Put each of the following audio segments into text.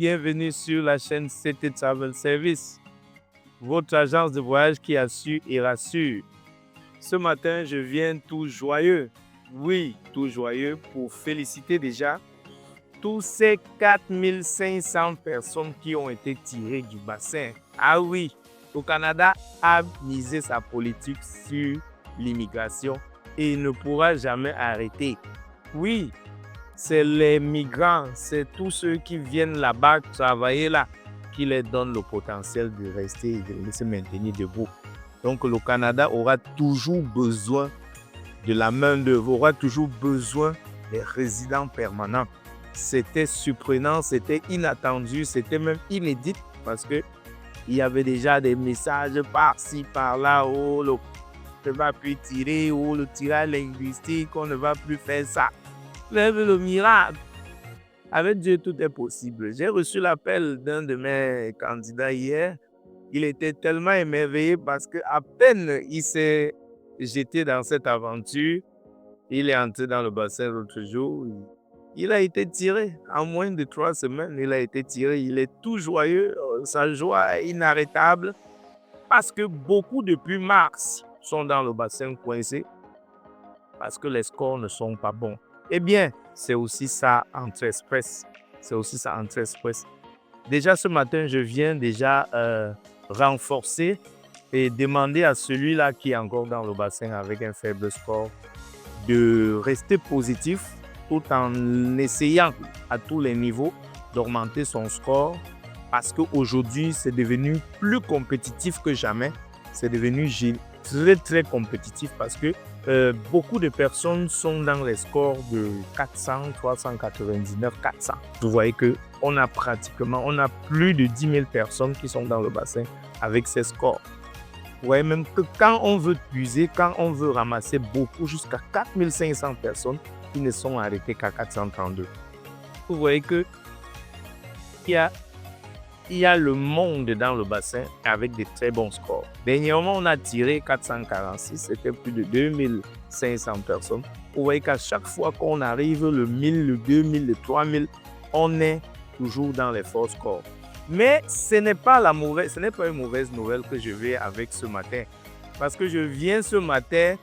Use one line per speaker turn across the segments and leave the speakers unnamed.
Bienvenue sur la chaîne CT Travel Service, votre agence de voyage qui assure et rassure. Ce matin, je viens tout joyeux, oui, tout joyeux pour féliciter déjà tous ces 4500 personnes qui ont été tirées du bassin. Ah oui, le Canada a misé sa politique sur l'immigration et il ne pourra jamais arrêter. Oui, c'est les migrants, c'est tous ceux qui viennent là-bas travailler là, qui les donnent le potentiel de rester et de se maintenir debout. Donc le Canada aura toujours besoin de la main-d'œuvre, aura toujours besoin des résidents permanents. C'était surprenant, c'était inattendu, c'était même inédit parce que il y avait déjà des messages par-ci, par-là, oh, on ne va plus tirer, oh, le tirage linguistique, on ne va plus faire ça. Même le miracle. Avec Dieu, tout est possible. J'ai reçu l'appel d'un de mes candidats hier. Il était tellement émerveillé parce qu'à peine il s'est jeté dans cette aventure, il est entré dans le bassin l'autre jour. Il a été tiré. En moins de 3 semaines, il a été tiré. Il est tout joyeux. Sa joie est inarrêtable parce que beaucoup depuis mars sont dans le bassin coincé parce que les scores ne sont pas bons. Eh bien, c'est aussi ça Entrée Express. C'est aussi ça Entrée Express. Déjà ce matin, je viens déjà renforcer et demander à celui-là qui est encore dans le bassin avec un faible score de rester positif tout en essayant à tous les niveaux d'augmenter son score parce qu'aujourd'hui, c'est devenu plus compétitif que jamais. C'est devenu très, très compétitif parce que beaucoup de personnes sont dans les scores de 400, 399, 400. Vous voyez qu'on a plus de 10 000 personnes qui sont dans le bassin avec ces scores. Vous voyez même que quand on veut puiser, quand on veut ramasser beaucoup, jusqu'à 4500 personnes, qui ne sont arrêtées qu'à 432. Vous voyez qu'il y a le monde dans le bassin avec des très bons scores. Dernièrement, on a tiré 446, c'était plus de 2500 personnes. Vous voyez qu'à chaque fois qu'on arrive, le 1000, le 2000, le 3000, on est toujours dans les forts scores. Mais ce n'est pas une mauvaise nouvelle que je vais avec ce matin. Parce que je viens ce matin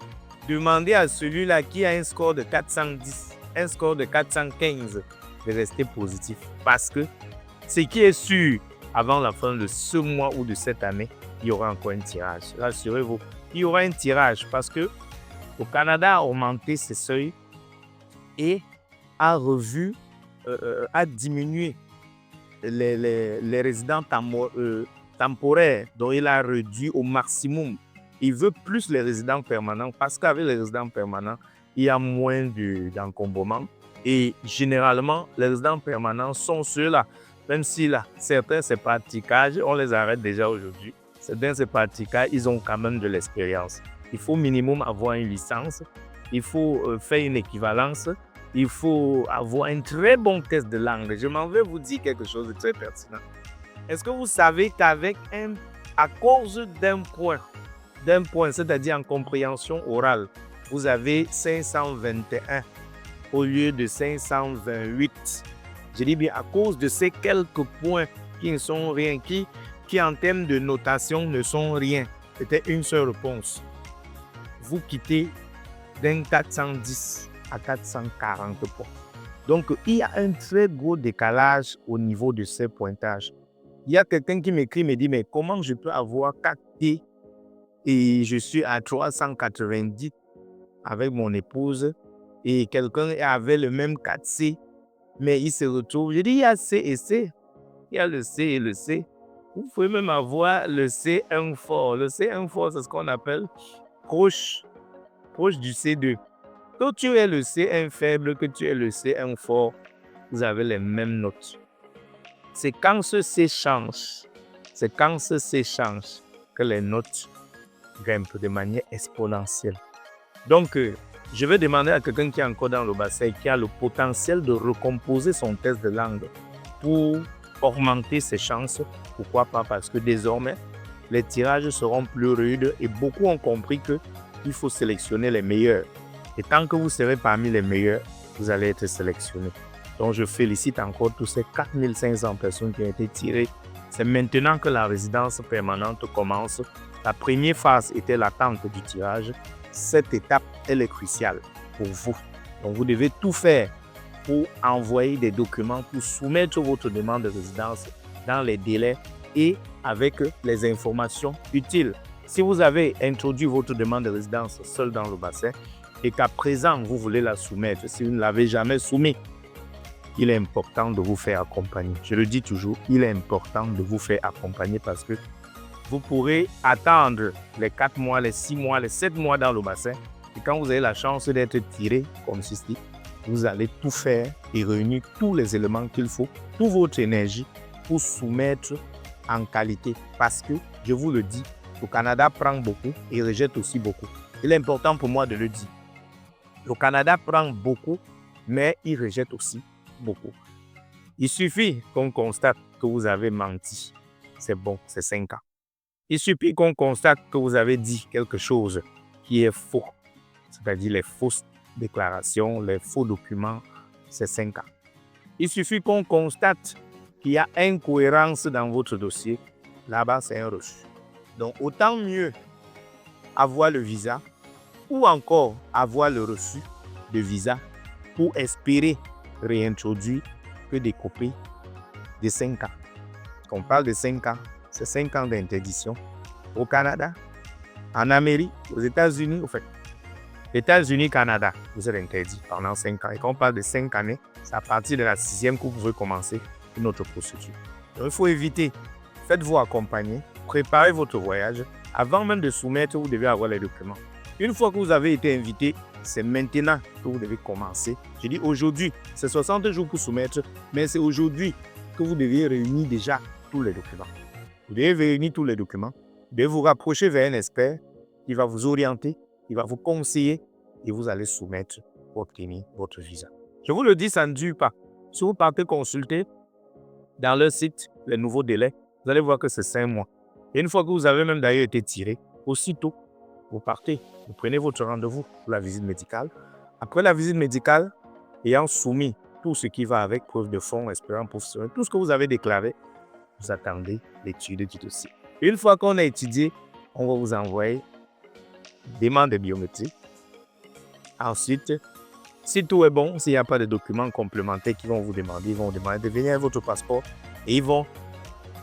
demander à celui-là qui a un score de 410, un score de 415, de rester positif. Parce que ce qui est sûr, avant la fin de ce mois ou de cette année, il y aura encore un tirage. Rassurez-vous, il y aura un tirage parce que le Canada a augmenté ses seuils et a diminué les résidents temporaires dont il a réduit au maximum. Il veut plus les résidents permanents parce qu'avec les résidents permanents, il y a moins d'encombrement. Et généralement, les résidents permanents sont ceux-là. Même si là, certains, c'est praticage, on les arrête déjà aujourd'hui. Certains, c'est praticage, ils ont quand même de l'expérience. Il faut minimum avoir une licence, il faut faire une équivalence, il faut avoir un très bon test de langue. Je m'en vais vous dire quelque chose de très pertinent. Est-ce que vous savez à cause d'un point, c'est-à-dire en compréhension orale, vous avez 521 au lieu de 528. Je dis bien à cause de ces quelques points qui ne sont rien, qui en termes de notation ne sont rien. C'était une seule réponse. Vous quittez d'un 410 à 440 points. Donc, il y a un très gros décalage au niveau de ces pointages. Il y a quelqu'un qui m'écrit, me dit, mais comment je peux avoir 4T et je suis à 390 avec mon épouse et quelqu'un avait le même 4C, mais il se retrouve. Je dis, il y a C et C. Il y a le C et le C. Vous pouvez même avoir le C1 fort. Le C1 fort, c'est ce qu'on appelle proche du C2. Quand tu es le C1 faible, que tu es le C1 fort, vous avez les mêmes notes. C'est quand ce C change, que les notes grimpent de manière exponentielle. Donc, je vais demander à quelqu'un qui est encore dans le bassin, qui a le potentiel de recomposer son test de langue pour augmenter ses chances. Pourquoi pas? Parce que désormais, les tirages seront plus rudes et beaucoup ont compris qu'il faut sélectionner les meilleurs. Et tant que vous serez parmi les meilleurs, vous allez être sélectionné. Donc, je félicite encore tous ces 4500 personnes qui ont été tirées. C'est maintenant que la résidence permanente commence. La première phase était l'attente du tirage. Cette étape, elle est cruciale pour vous. Donc, vous devez tout faire pour envoyer des documents, pour soumettre votre demande de résidence dans les délais et avec les informations utiles. Si vous avez introduit votre demande de résidence seule dans le bassin et qu'à présent, vous voulez la soumettre, si vous ne l'avez jamais soumise, il est important de vous faire accompagner. Je le dis toujours, il est important de vous faire accompagner parce que vous pourrez attendre les 4 mois, les 6 mois, les 7 mois dans le bassin. Et quand vous avez la chance d'être tiré comme ceci, vous allez tout faire et réunir tous les éléments qu'il faut, toute votre énergie pour soumettre en qualité. Parce que, je vous le dis, le Canada prend beaucoup et rejette aussi beaucoup. Il est important pour moi de le dire. Le Canada prend beaucoup, mais il rejette aussi beaucoup. Il suffit qu'on constate que vous avez menti. C'est bon, c'est 5 ans. Il suffit qu'on constate que vous avez dit quelque chose qui est faux, c'est-à-dire les fausses déclarations, les faux documents, c'est 5 ans. Il suffit qu'on constate qu'il y a incohérence dans votre dossier, là-bas c'est un refus. Donc autant mieux avoir le visa ou encore avoir le refus de visa pour espérer réintroduire que des copies de 5 ans. Quand on parle de 5 ans, c'est 5 ans d'interdiction au Canada, en Amérique, aux États-Unis, au fait. États-Unis, Canada, vous êtes interdit pendant 5 ans. Et quand on parle de 5 années, c'est à partir de la 6e que vous pouvez commencer une autre procédure. Donc il faut éviter, faites-vous accompagner, préparez votre voyage. Avant même de soumettre, vous devez avoir les documents. Une fois que vous avez été invité, c'est maintenant que vous devez commencer. Je dis aujourd'hui, c'est 60 jours pour soumettre, mais c'est aujourd'hui que vous devez réunir déjà tous les documents. Vous devez réunir tous les documents, vous devez vous rapprocher vers un expert qui va vous orienter, qui va vous conseiller et vous allez soumettre pour obtenir votre visa. Je vous le dis, ça ne dure pas. Si vous partez consulter dans leur site les nouveaux délais, vous allez voir que c'est 5 mois. Et une fois que vous avez même d'ailleurs été tiré, aussitôt, vous partez, vous prenez votre rendez-vous pour la visite médicale. Après la visite médicale, ayant soumis tout ce qui va avec, preuve de fonds, espérant professionnel, tout ce que vous avez déclaré, vous attendez l'étude du dossier. Une fois qu'on a étudié, on va vous envoyer demande de biométrie. Ensuite, si tout est bon, s'il n'y a pas de documents complémentaires qu'ils vont vous demander, ils vont vous demander de venir avec votre passeport et ils vont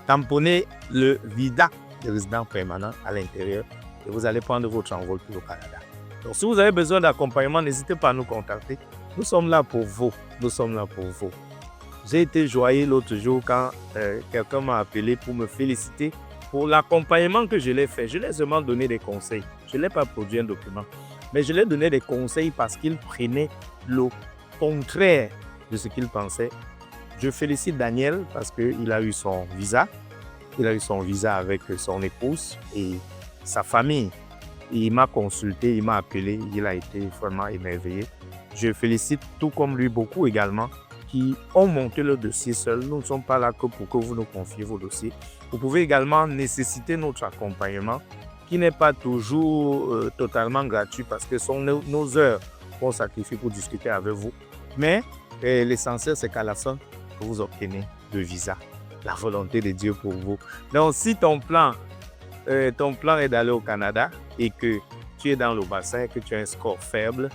tamponner le visa de résident permanent à l'intérieur et vous allez prendre votre envol pour le Canada. Donc, si vous avez besoin d'accompagnement, n'hésitez pas à nous contacter. Nous sommes là pour vous. Nous sommes là pour vous. J'ai été joyeux l'autre jour quand quelqu'un m'a appelé pour me féliciter pour l'accompagnement que je l'ai fait. Je lui ai seulement donné des conseils. Je ne l'ai pas produit un document. Mais je lui ai donné des conseils parce qu'il prenait le contraire de ce qu'il pensait. Je félicite Daniel parce qu'il a eu son visa. Il a eu son visa avec son épouse et sa famille. Il m'a consulté, il m'a appelé, il a été vraiment émerveillé. Je félicite tout comme lui beaucoup également qui ont monté le dossier seul. Nous ne sommes pas là que pour que vous nous confiez vos dossiers. Vous pouvez également nécessiter notre accompagnement qui n'est pas toujours totalement gratuit parce que ce sont nos heures qu'on sacrifie pour discuter avec vous. Mais l'essentiel, c'est qu'à la fin, que vous obtenez le visa, la volonté de Dieu pour vous. Donc, si ton plan est d'aller au Canada et que tu es dans le bassin, que tu as un score faible,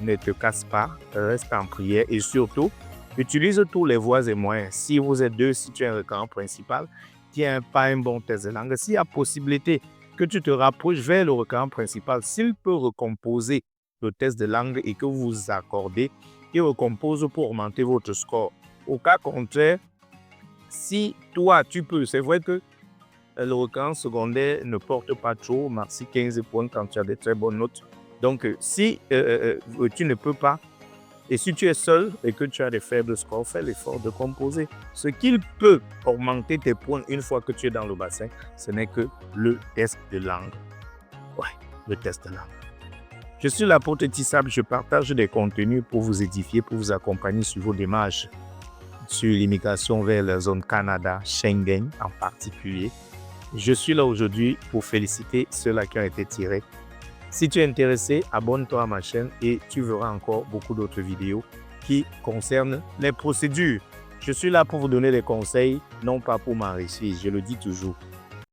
ne te casse pas, reste en prière et surtout, utilise tous les voies et moyens. Si vous êtes 2, si tu es un recrutement principal, tiens pas un bon test de langue. S'il y a possibilité que tu te rapproches vers le recrutement principal, s'il peut recomposer le test de langue et que vous vous accordez, il recompose pour augmenter votre score. Au cas contraire, si toi tu peux, c'est vrai que le recrutement secondaire ne porte pas trop, merci 15 points quand tu as des très bonnes notes. Donc si tu ne peux pas, et si tu es seul et que tu as des faibles scores, fais l'effort de composer. Ce qu'il peut augmenter tes points une fois que tu es dans le bassin, ce n'est que le test de langue. Ouais, le test de langue. Je suis l'apôtre Tissable, je partage des contenus pour vous édifier, pour vous accompagner sur vos démarches sur l'immigration vers la zone Canada, Schengen en particulier. Je suis là aujourd'hui pour féliciter ceux-là qui ont été tirés. Si tu es intéressé, abonne-toi à ma chaîne et tu verras encore beaucoup d'autres vidéos qui concerne les procédures. Je suis là pour vous donner des conseils, non pas pour m'enrichir, je le dis toujours.